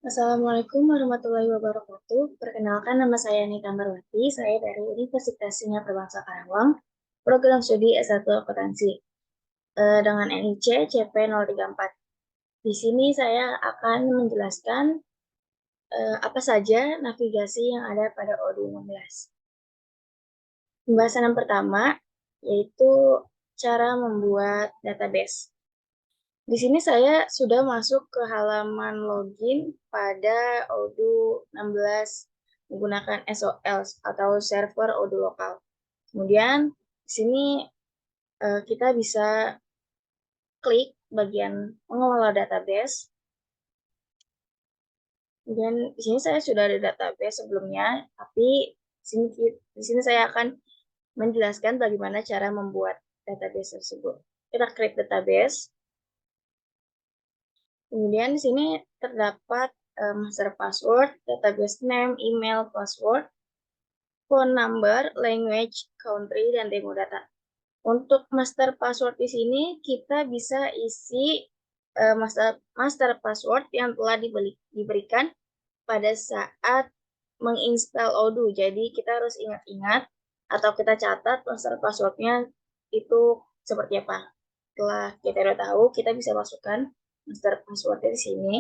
Assalamualaikum warahmatullahi wabarakatuh. Perkenalkan, nama saya Nita Marwati. Saya dari Universitas Sinar Perbangsa Karawang, program studi S1 Akuntansi, dengan NIC CP034. Di sini saya akan menjelaskan apa saja navigasi yang ada pada ODU 16. Pembahasan yang pertama yaitu cara membuat database. Di sini saya sudah masuk ke halaman login pada Odoo 16 menggunakan SOL atau server Odoo lokal. Kemudian di sini kita bisa klik bagian mengelola database. Kemudian di sini saya sudah ada database sebelumnya, tapi di sini saya akan menjelaskan bagaimana cara membuat database tersebut. Kita create database. Kemudian di sini terdapat master password, database name, email, password, phone number, language, country, dan demo data. Untuk master password di sini kita bisa isi master password yang telah diberikan pada saat menginstal Odoo. Jadi kita harus ingat-ingat atau kita catat master passwordnya itu seperti apa. Setelah kita udah tahu, kita bisa masukkan master passwordnya di sini.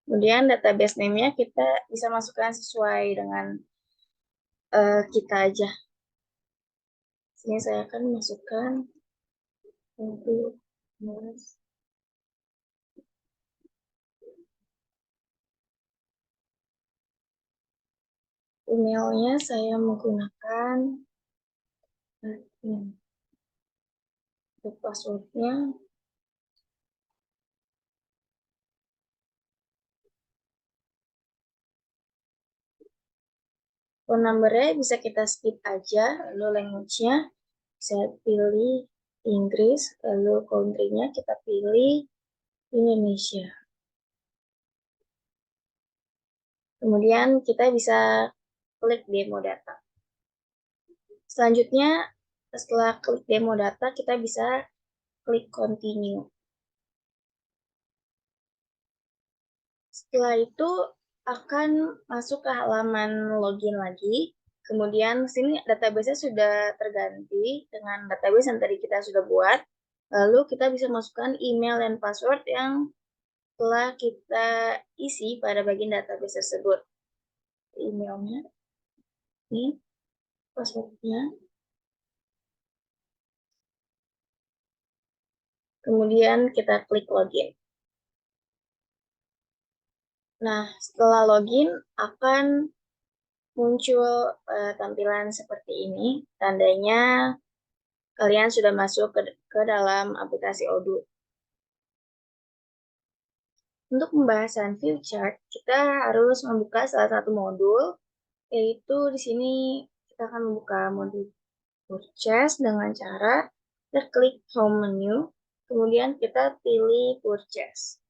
Kemudian database name-nya kita bisa masukkan sesuai dengan kita aja. Sini saya akan masukkan untuk emailnya saya menggunakan untuk passwordnya. Phone number-nya bisa kita skip aja, lalu language-nya saya pilih Inggris, lalu country-nya kita pilih Indonesia. Kemudian kita bisa klik demo data. Selanjutnya, setelah klik demo data, kita bisa klik continue. Setelah itu akan masuk ke halaman login lagi. Kemudian sini database-nya sudah terganti dengan database yang tadi kita sudah buat. Lalu kita bisa masukkan email dan password yang telah kita isi pada bagian database tersebut. Emailnya, ini passwordnya. Kemudian kita klik login. Nah, setelah login akan muncul tampilan seperti ini. Tandanya kalian sudah masuk ke dalam aplikasi Odoo. Untuk pembahasan view chart, kita harus membuka salah satu modul, yaitu di sini kita akan membuka modul purchase dengan cara kita klik home menu, kemudian kita pilih purchase.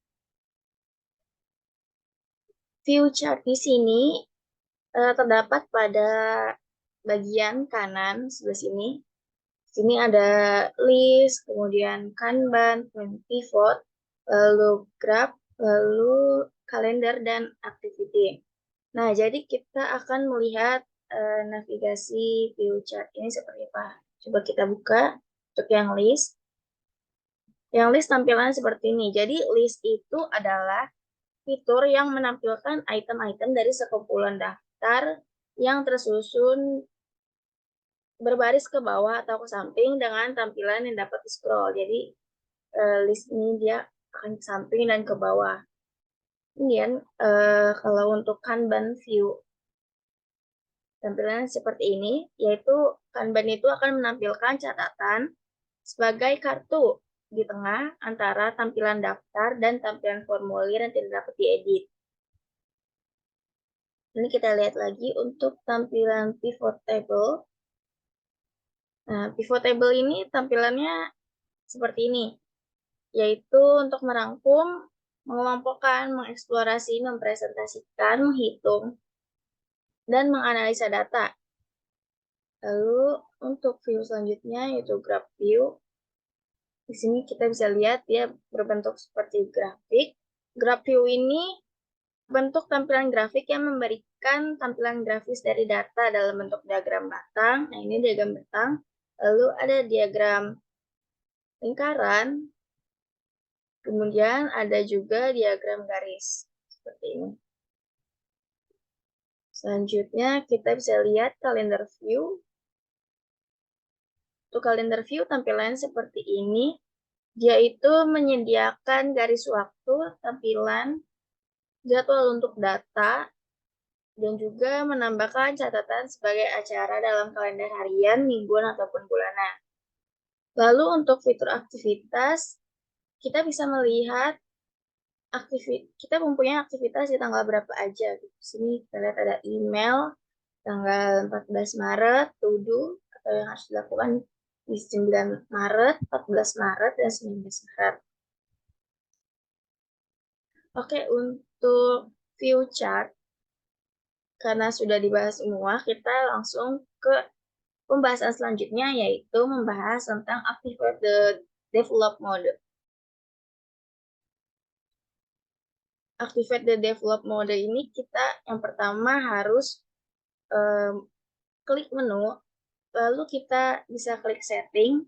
View chart di sini terdapat pada bagian kanan sebelah sini. Sini ada list, kemudian Kanban, pivot, lalu graph, lalu kalender, dan activity. Nah, jadi kita akan melihat navigasi view chart ini seperti apa. Coba kita buka untuk yang list. Yang list tampilannya seperti ini. Jadi list itu adalah fitur yang menampilkan item-item dari sekumpulan daftar yang tersusun berbaris ke bawah atau ke samping dengan tampilan yang dapat di-scroll. Jadi list ini dia akan ke samping dan ke bawah. Kemudian kalau untuk Kanban view tampilan seperti ini, yaitu Kanban itu akan menampilkan catatan sebagai kartu di tengah antara tampilan daftar dan tampilan formulir yang tidak dapat diedit. Ini kita lihat lagi untuk tampilan pivot table. Nah, pivot table ini tampilannya seperti ini, yaitu untuk merangkum, mengelompokkan, mengeksplorasi, mempresentasikan, menghitung, dan menganalisa data. Lalu untuk view selanjutnya yaitu graph view. Di sini kita bisa lihat dia berbentuk seperti grafik. Graph view ini bentuk tampilan grafik yang memberikan tampilan grafis dari data dalam bentuk diagram batang. Nah, ini diagram batang. Lalu ada diagram lingkaran. Kemudian ada juga diagram garis. Seperti ini. Selanjutnya, kita bisa lihat kalender view. Untuk kalender view tampilannya seperti ini. Dia itu menyediakan garis waktu, tampilan, jadwal untuk data, dan juga menambahkan catatan sebagai acara dalam kalender harian, mingguan, ataupun bulanan. Lalu untuk fitur aktivitas, kita bisa melihat kita mempunyai aktivitas di tanggal berapa aja. Di sini kita lihat ada email, tanggal 14 Maret, to do, atau yang harus dilakukan di 9 Maret, 14 Maret, dan 19 Maret. Oke, untuk view chart, karena sudah dibahas semua, kita langsung ke pembahasan selanjutnya, yaitu membahas tentang activate the develop mode. Activate the develop mode ini kita yang pertama harus klik menu, lalu kita bisa klik setting.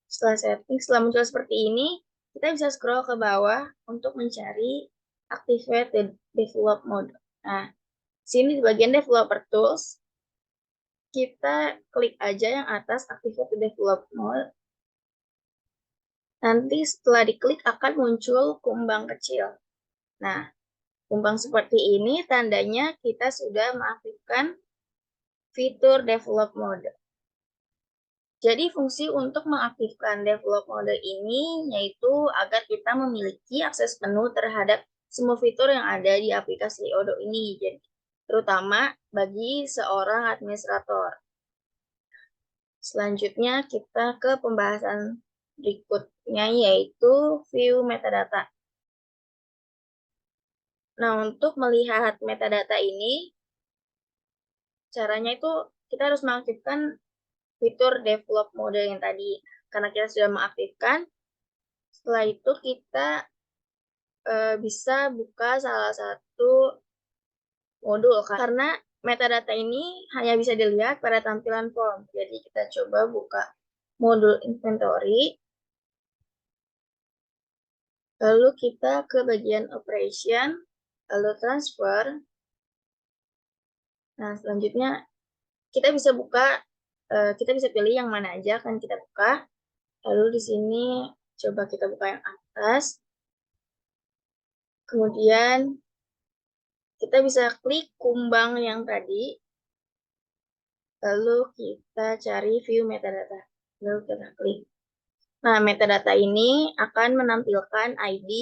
Setelah muncul seperti ini, kita bisa scroll ke bawah untuk mencari activate the develop mode. Nah, sini di bagian developer tools, kita klik aja yang atas activate the develop mode. Nanti setelah diklik akan muncul kumbang kecil. Nah, kumbang seperti ini tandanya kita sudah mengaktifkan fitur develop mode. Jadi fungsi untuk mengaktifkan develop mode ini yaitu agar kita memiliki akses penuh terhadap semua fitur yang ada di aplikasi Odoo ini, jadi terutama bagi seorang administrator. Selanjutnya kita ke pembahasan berikutnya yaitu view metadata. Nah, untuk melihat metadata ini, caranya itu kita harus mengaktifkan fitur develop mode yang tadi. Karena kita sudah mengaktifkan, setelah itu kita bisa buka salah satu modul. Karena metadata ini hanya bisa dilihat pada tampilan form. Jadi kita coba buka modul inventory. Lalu kita ke bagian operation, lalu transfer. Nah, selanjutnya kita bisa buka, kita bisa pilih yang mana aja akan kita buka. Lalu di sini coba kita buka yang atas. Kemudian kita bisa klik kumbang yang tadi. Lalu kita cari view metadata. Lalu kita klik. Nah, metadata ini akan menampilkan ID,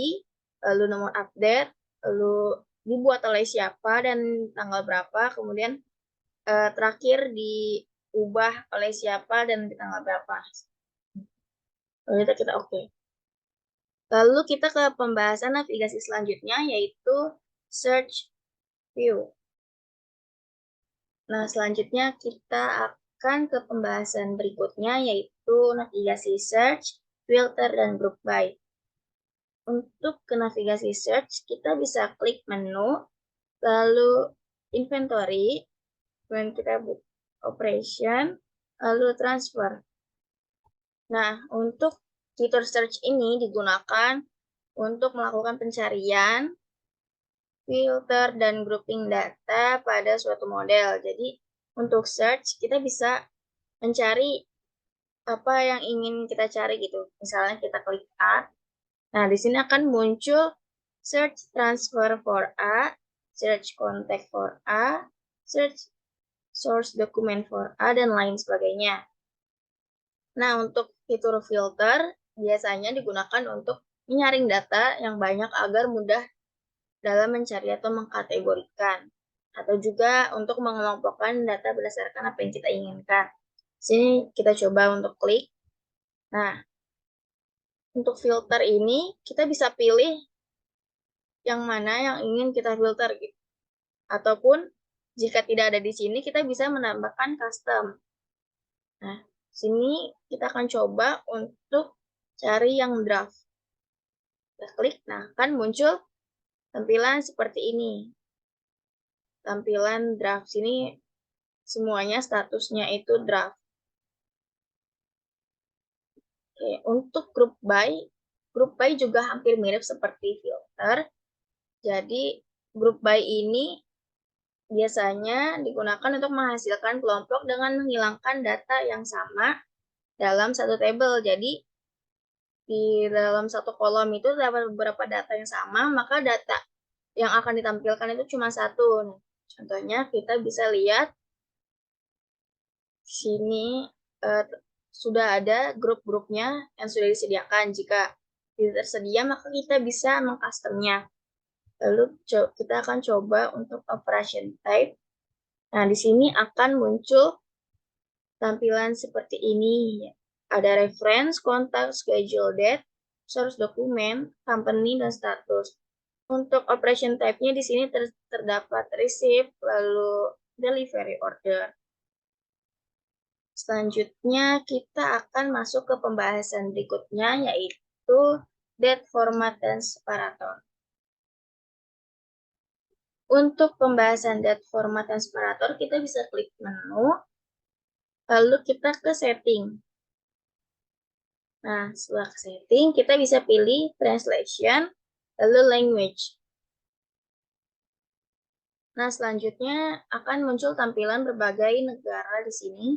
lalu nomor update, lalu dibuat oleh siapa dan tanggal berapa, kemudian terakhir diubah oleh siapa dan di tanggal berapa. Lalu kita oke. Lalu kita ke pembahasan navigasi selanjutnya yaitu search view. Nah, selanjutnya kita akan ke pembahasan berikutnya yaitu navigasi search, filter, dan group by. Untuk ke navigasi search, kita bisa klik menu, lalu inventory, kemudian kita buka operation, lalu transfer. Nah, untuk fitur search ini digunakan untuk melakukan pencarian, filter, dan grouping data pada suatu model. Jadi, untuk search, kita bisa mencari apa yang ingin kita cari gitu. Misalnya kita klik A. Nah, di sini akan muncul search transfer for A, search contact for A, search source document for A, dan lain sebagainya. Nah, untuk fitur filter biasanya digunakan untuk menyaring data yang banyak agar mudah dalam mencari atau mengkategorikan. Atau juga untuk mengelompokkan data berdasarkan apa yang kita inginkan. Sini kita coba untuk klik. Nah, untuk filter ini kita bisa pilih yang mana yang ingin kita filter gitu. Ataupun jika tidak ada di sini kita bisa menambahkan custom. Nah, sini kita akan coba untuk cari yang draft. Kita klik, nah kan muncul tampilan seperti ini. Tampilan draft sini semuanya statusnya itu draft. Oke, untuk group by juga hampir mirip seperti filter. Jadi group by ini biasanya digunakan untuk menghasilkan kelompok dengan menghilangkan data yang sama dalam satu tabel. Jadi di dalam satu kolom itu terdapat beberapa data yang sama, maka data yang akan ditampilkan itu cuma satu. Contohnya kita bisa lihat di sini sudah ada grup-grupnya yang sudah disediakan. Jika tidak tersedia, maka kita bisa mengcustomnya. Lalu kita akan coba untuk operation type. Nah, di sini akan muncul tampilan seperti ini. Ada reference, kontak, schedule date, source dokumen, company, dan status. Untuk operation type-nya di sini terdapat receive, lalu delivery order. Selanjutnya kita akan masuk ke pembahasan berikutnya, yaitu date format dan separator. Untuk pembahasan date format dan separator, kita bisa klik menu, lalu kita ke setting. Nah, setelah ke setting, kita bisa pilih translation, lalu language. Nah, selanjutnya akan muncul tampilan berbagai negara di sini.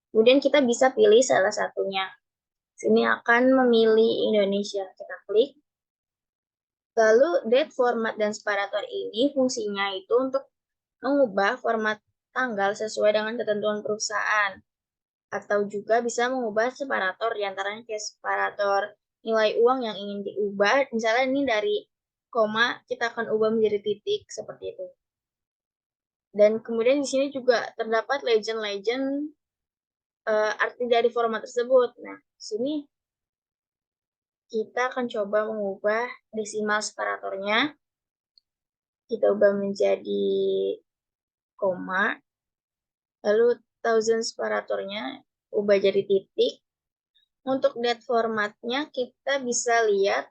Kemudian kita bisa pilih salah satunya. Sini akan memilih Indonesia. Kita klik. Lalu date format dan separator ini fungsinya itu untuk mengubah format tanggal sesuai dengan ketentuan perusahaan. Atau juga bisa mengubah separator, diantaranya kayak separator nilai uang yang ingin diubah. Misalnya ini dari koma, kita akan ubah menjadi titik, seperti itu. Dan kemudian di sini juga terdapat legend-legend arti dari format tersebut. Nah, di sini kita akan coba mengubah desimal separatornya. Kita ubah menjadi koma. Lalu thousand separatornya ubah jadi titik. Untuk date formatnya kita bisa lihat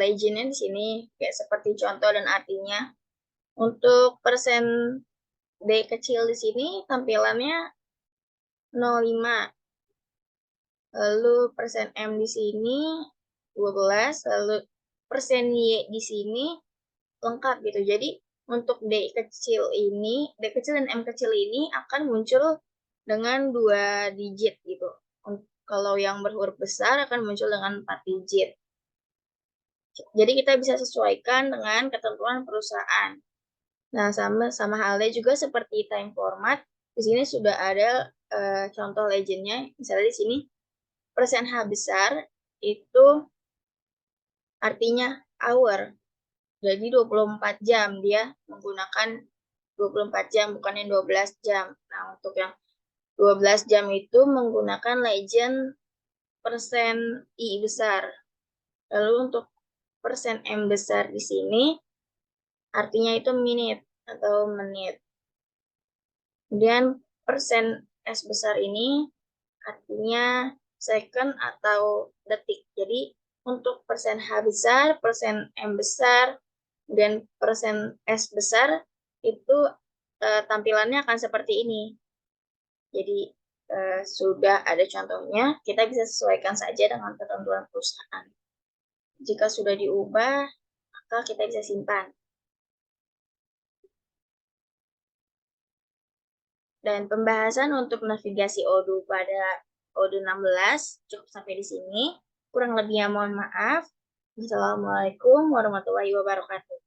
legendnya di sini kayak seperti contoh dan artinya. Untuk persen D kecil di sini tampilannya 0,5. Lalu persen M di sini 12, lalu persen Y di sini lengkap gitu. Jadi untuk D kecil dan M kecil ini akan muncul dengan 2 digit gitu. Kalau yang berhuruf besar akan muncul dengan 4 digit. Jadi kita bisa sesuaikan dengan ketentuan perusahaan. Nah, sama halnya juga seperti time format. Di sini sudah ada contoh legendnya. Misalnya di sini persen H besar itu artinya hour. Jadi 24 jam dia menggunakan 24 jam bukan yang 12 jam. Nah, untuk yang 12 jam itu menggunakan legend persen I besar. Lalu untuk persen M besar di sini artinya itu minute atau menit. Kemudian persen S besar ini artinya second atau detik. Jadi untuk persen H besar, persen M besar, dan persen S besar itu tampilannya akan seperti ini. Jadi sudah ada contohnya, kita bisa sesuaikan saja dengan ketentuan perusahaan. Jika sudah diubah, maka kita bisa simpan. Dan pembahasan untuk navigasi Odoo pada Odoo 16 cukup sampai di sini. Kurang lebihnya mohon maaf. Wassalamualaikum warahmatullahi wabarakatuh.